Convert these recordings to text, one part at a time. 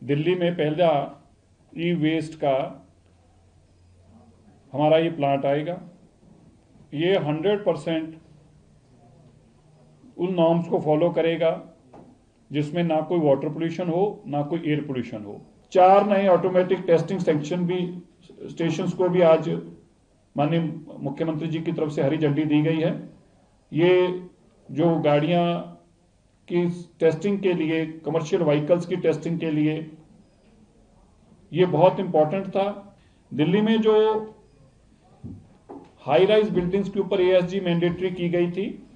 दिल्ली में पहला ई वेस्ट का हमारा ये प्लांट आएगा। ये 100% उन नॉर्म्स को फॉलो करेगा जिसमें ना कोई वाटर पोल्यूशन हो ना कोई एयर पोल्यूशन हो। 4 नए ऑटोमेटिक टेस्टिंग स्टेशंस को भी आज माननीय मुख्यमंत्री जी की तरफ से हरी झंडी दी गई है। ये जो गाड़ियां की टेस्टिंग के लिए, कमर्शियल व्हीकल्स की टेस्टिंग के लिए ये बहुत इंपॉर्टेंट था। दिल्ली में जो हाई राइज बिल्डिंग्स के ऊपर एएसजी मैंडेटरी की गई थी,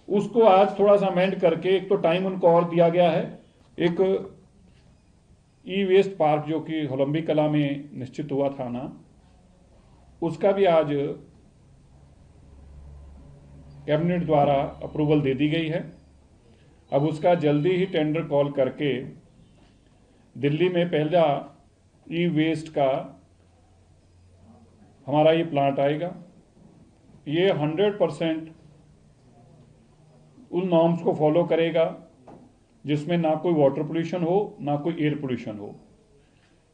उसको आज थोड़ा सा अमेंड करके एक तो टाइम उनको और दिया गया है। एक ई वेस्ट पार्क जो कि होलंबी कला में निश्चित हुआ था ना, उसका भी आज कैबिनेट द्वारा अप्रूवल दे दी गई है। अब उसका जल्दी ही टेंडर कॉल करके दिल्ली में पहला ई वेस्ट का हमारा ये प्लांट आएगा। ये 100% उन नॉर्म्स को फॉलो करेगा जिसमें ना कोई वाटर पोल्यूशन हो ना कोई एयर पोल्यूशन हो।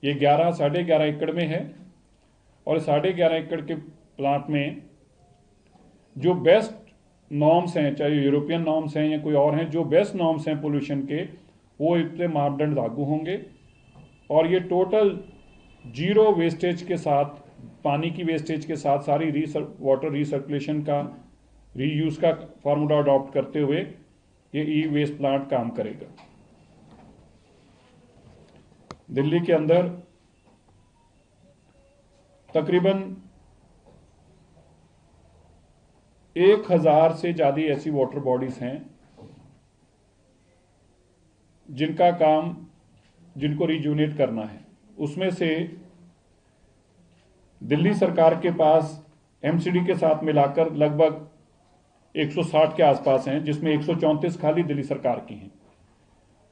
ये 11.5 एकड़ में है और 11.5 एकड़ के प्लांट में जो बेस्ट नॉर्म्स हैं, चाहे यूरोपियन नॉर्म्स हैं या कोई और हैं, जो बेस्ट नॉर्म्स हैं पोल्यूशन के, वो इतने मापदंड लागू होंगे। और ये टोटल जीरो वेस्टेज के साथ, पानी की वेस्टेज के साथ सारी वाटर रिसर्कुलेशन का, रीयूज का फार्मूला अडॉप्ट करते हुए ये ई वेस्ट प्लांट काम करेगा। दिल्ली के अंदर तकरीबन 1000 से ज्यादा ऐसी वाटर बॉडीज हैं जिनका काम, जिनको रिजुनेट करना है। उसमें से दिल्ली सरकार के पास एमसीडी के साथ मिलाकर लगभग 160 के आसपास हैं, जिसमें 134 खाली दिल्ली सरकार की हैं।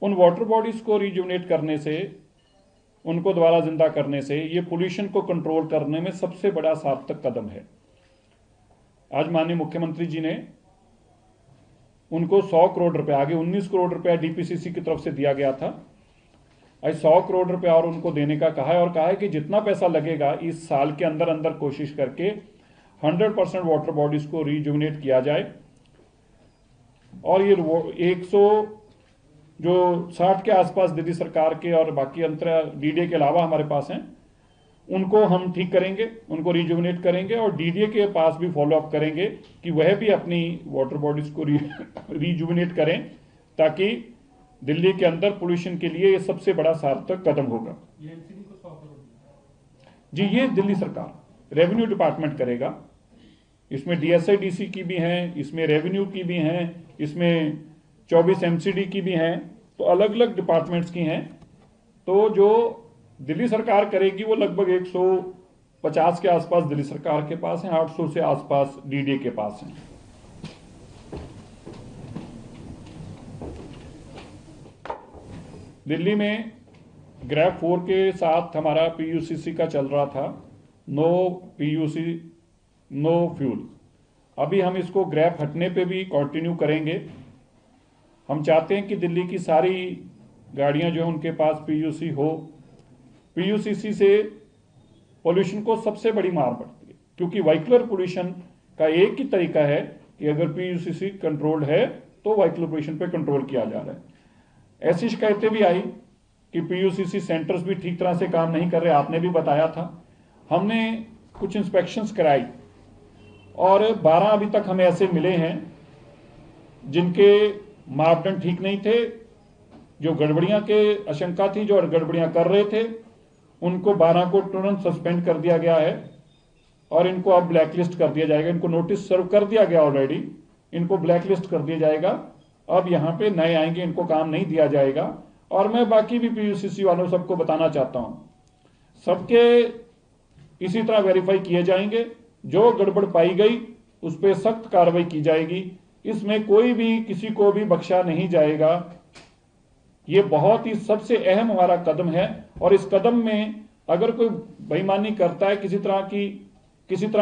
उन वाटर बॉडीज को रिजुनेट करने से, उनको दोबारा जिंदा करने से, ये पोल्यूशन को कंट्रोल करने में सबसे बड़ा सार्थक कदम है। आज माननीय मुख्यमंत्री जी ने उनको 100 करोड़ रुपए, आगे 19 करोड़ रुपया डीपीसीसी की तरफ से दिया गया था, आज 100 करोड़ रुपया और उनको देने का कहा है। और कहा है कि जितना पैसा लगेगा इस साल के अंदर अंदर कोशिश करके 100% वाटर बॉडीज को रिजुविनेट किया जाए। और ये 160 के आसपास दिल्ली सरकार के और बाकी अंतर डीडीए के अलावा हमारे पास हैं, उनको हम ठीक करेंगे, उनको रिजुविनेट करेंगे और डीडीए के पास भी फॉलो अप करेंगे कि वह भी अपनी वाटर बॉडीज को रिजुविनेट करें, ताकि दिल्ली के अंदर पोल्यूशन के लिए ये सबसे बड़ा सार्थक कदम होगा। जी, ये दिल्ली सरकार रेवेन्यू डिपार्टमेंट करेगा। इसमें डीएसआईडीसी की भी हैं, इसमें रेवेन्यू की भी हैं, इसमें 24 एमसीडी की भी हैं, तो अलग अलग डिपार्टमेंट्स की हैं। तो जो दिल्ली सरकार करेगी वो लगभग 150 के आसपास दिल्ली सरकार के पास हैं, 800 से आसपास डीडीए के पास हैं। दिल्ली में ग्रैप 4 के साथ हमारा पीयूसीसी का चल रहा था, नो पीयूसी नो फ्यूल। अभी हम इसको ग्रैप हटने पे भी कंटिन्यू करेंगे। हम चाहते हैं कि दिल्ली की सारी गाड़ियां जो है उनके पास पीयूसी हो। पीयूसीसी से पोल्यूशन को सबसे बड़ी मार पड़ती है, क्योंकि व्हीकलर पोल्यूशन का एक ही तरीका है कि अगर पीयूसीसी कंट्रोल्ड है तो व्हीकलर पोल्यूशन पे कंट्रोल किया जा रहा है। ऐसी शिकायतें भी आई कि पीयूसीसी सेंटर्स भी ठीक तरह से काम नहीं कर रहे, आपने भी बताया था। हमने कुछ इंस्पेक्शंस कराई और 12 अभी तक हमें ऐसे मिले हैं जिनके मापदंड ठीक नहीं थे, जो गड़बड़ियां के आशंका थी, जो गड़बड़ियां कर रहे थे, उनको 12 को तुरंत सस्पेंड कर दिया गया है और इनको अब ब्लैकलिस्ट कर दिया जाएगा। इनको नोटिस सर्व कर दिया गया ऑलरेडी, इनको ब्लैकलिस्ट कर दिया जाएगा। अब यहां पे नए आएंगे, इनको काम नहीं दिया जाएगा। और मैं बाकी भी पीयूसीसी वालों सबको बताना चाहता हूं, सबके इसी तरह वेरीफाई किए जाएंगे। जो गड़बड़ पाई गई उस पर सख्त कार्रवाई की जाएगी। इसमें कोई भी किसी को भी बख्शा नहीं जाएगा। ये बहुत ही सबसे अहम हमारा कदम है और इस कदम में अगर कोई बेईमानी करता है, किसी तरह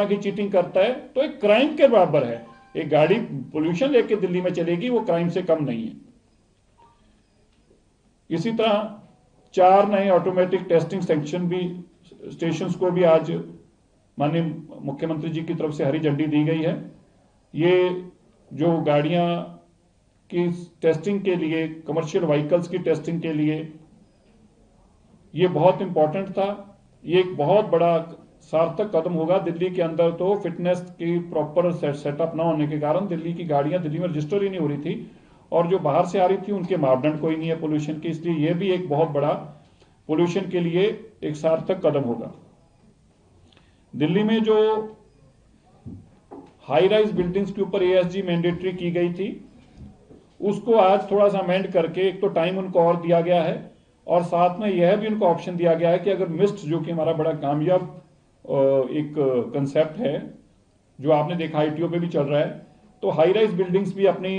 की चीटिंग करता है, तो एक क्राइम के बराबर है। एक गाड़ी पोल्यूशन लेके दिल्ली में चलेगी, वो क्राइम से कम नहीं है। इसी तरह 4 नए ऑटोमेटिक टेस्टिंग स्टेशंस को भी आज माननीय मुख्यमंत्री जी की तरफ से हरी झंडी दी गई है। ये जो गाड़ियां की टेस्टिंग के लिए, कमर्शियल व्हीकल्स की टेस्टिंग के लिए ये बहुत इंपॉर्टेंट था। ये एक बहुत बड़ा सार्थक कदम होगा। दिल्ली के अंदर तो फिटनेस की प्रॉपर सेटअप ना होने के कारण दिल्ली की गाड़ियां दिल्ली में रजिस्टर ही नहीं हो रही थी, और जो बाहर से आ रही थी उनके मापदंड कोई नहीं है पोल्यूशन की, इसलिए यह भी एक बहुत बड़ा पोल्यूशन के लिए एक सार्थक कदम होगा। दिल्ली में जो हाई राइज बिल्डिंग्स के ऊपर ASG मैंडेटरी की गई थी, उसको आज थोड़ा सा अमेंड करके एक तो टाइम उनको और दिया गया है, और साथ में यह भी उनको ऑप्शन दिया गया है कि अगर मिस्ट, जो कि हमारा बड़ा कामयाब एक कंसेप्ट है जो आपने देखा ITO पे भी चल रहा है, तो हाई राइज बिल्डिंग्स भी अपनी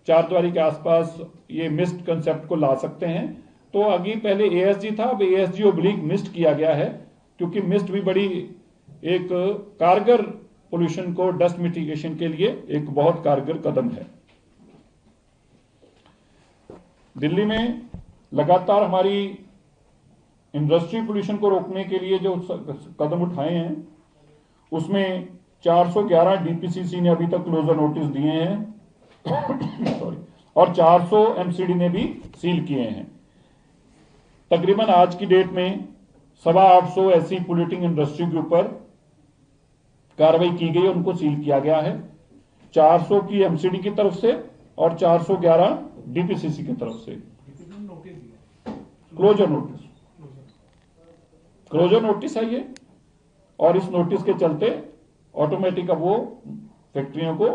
चारद्वारी के आसपास ये मिस्ट कंसेप्ट को ला सकते हैं। तो आगे पहले ASG था, अब ASG/मिस्ट किया गया है, क्योंकि मिस्ट भी बड़ी एक कारगर पोल्यूशन को डस्ट मिटिगेशन के लिए एक बहुत कारगर कदम है। दिल्ली में लगातार हमारी इंडस्ट्री पोल्यूशन को रोकने के लिए जो कदम उठाए हैं, उसमें 411 DPCC ने अभी तक क्लोजर नोटिस दिए हैं सॉरी, और 400 MCD ने भी सील किए हैं। तकरीबन आज की डेट में 850 ऐसी पोल्यूटिंग इंडस्ट्री के ऊपर कार्रवाई की गई, उनको सील किया गया है, 400 की MCD की तरफ से और 411 DPCC की तरफ से। क्लोजर नोटिस है ये, और इस नोटिस के चलते ऑटोमेटिक अब वो फैक्ट्रियों को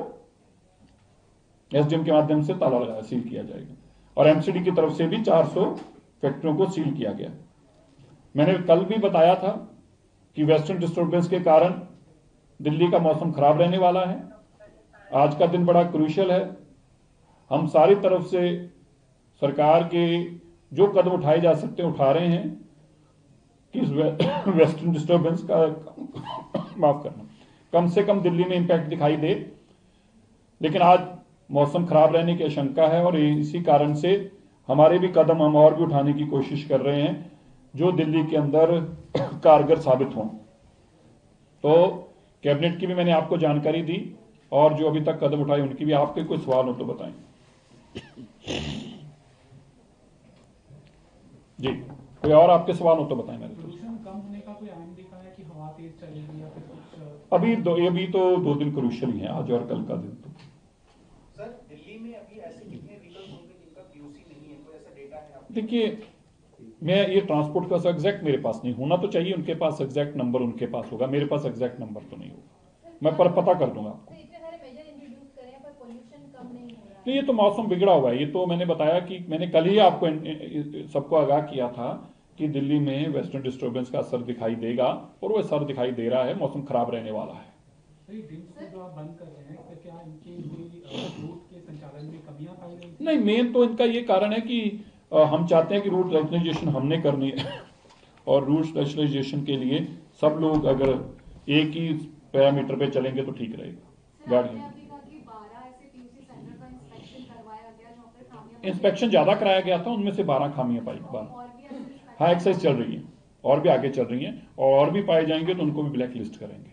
SDM के माध्यम से ताला लगाया, सील किया जाएगा, और MCD की तरफ से भी 400 फैक्ट्रियों को सील किया गया। मैंने कल भी बताया था कि वेस्टर्न डिस्टर्बेंस के कारण दिल्ली का मौसम खराब रहने वाला है। आज का दिन बड़ा क्रूशियल है। हम सारी तरफ से सरकार के जो कदम उठाए जा सकते हैं उठा रहे हैं कि इस वेस्टर्न डिस्टर्बेंस का माफ करना, कम से कम दिल्ली में इंपैक्ट दिखाई दे। लेकिन आज मौसम खराब रहने की आशंका है, और इसी कारण से हमारे भी कदम हम और भी उठाने की कोशिश कर रहे हैं जो दिल्ली के अंदर कारगर साबित हों। तो कैबिनेट की भी मैंने आपको जानकारी दी, और जो अभी तक कदम उठाए उनकी भी। आपके कोई सवाल हो तो बताएं जी, कोई और आपके सवाल हो तो बताएं। मेरे पोल्यूशन कम होने का कोई आयाम दिखा है कि हवा तेज चलेगी या फिर कुछ? अभी तो 2 दिन क्रूशियल ही है, आज और कल का दिन। तो सर, दिल्ली में अभी ऐसे कितने व्हीकल्स होंगे जिनका PUC नहीं है, कोई ऐसा डेटा है आपके? देखिए, मैं ये ट्रांसपोर्ट का एग्जैक्ट मेरे पास नहीं, होना तो चाहिए उनके पास एग्जैक्ट नंबर, उनके पास होगा, मेरे पास एग्जैक्ट नंबर तो नहीं होगा, मैं पर पता कर दूंगा आपको। तो ये तो मौसम बिगड़ा हुआ है, ये तो मैंने बताया कि मैंने कल ही आपको सबको आगाह किया था कि दिल्ली में वेस्टर्न डिस्टर्बेंस का असर दिखाई देगा, और वो असर दिखाई दे रहा है, मौसम खराब रहने वाला है। जो आप बंद कर रहे हैं, तो क्या इनके रूट के संचालन में कमियां पाई गई? नहीं, मेन तो इनका ये कारण है कि हम चाहते हैं कि रूट रैशनलाइजेशन हमने करनी है, और रूट रैशनलाइजेशन के लिए सब लोग अगर एक ही पैरामीटर पे चलेंगे तो ठीक रहेगा। गाड़ी इंस्पेक्शन ज्यादा कराया गया था, उनमें से 12 खामियां पाई। हाँ, एक्सरसाइज चल रही है, और भी आगे चल रही है, और भी पाए जाएंगे तो उनको भी ब्लैक लिस्ट करेंगे।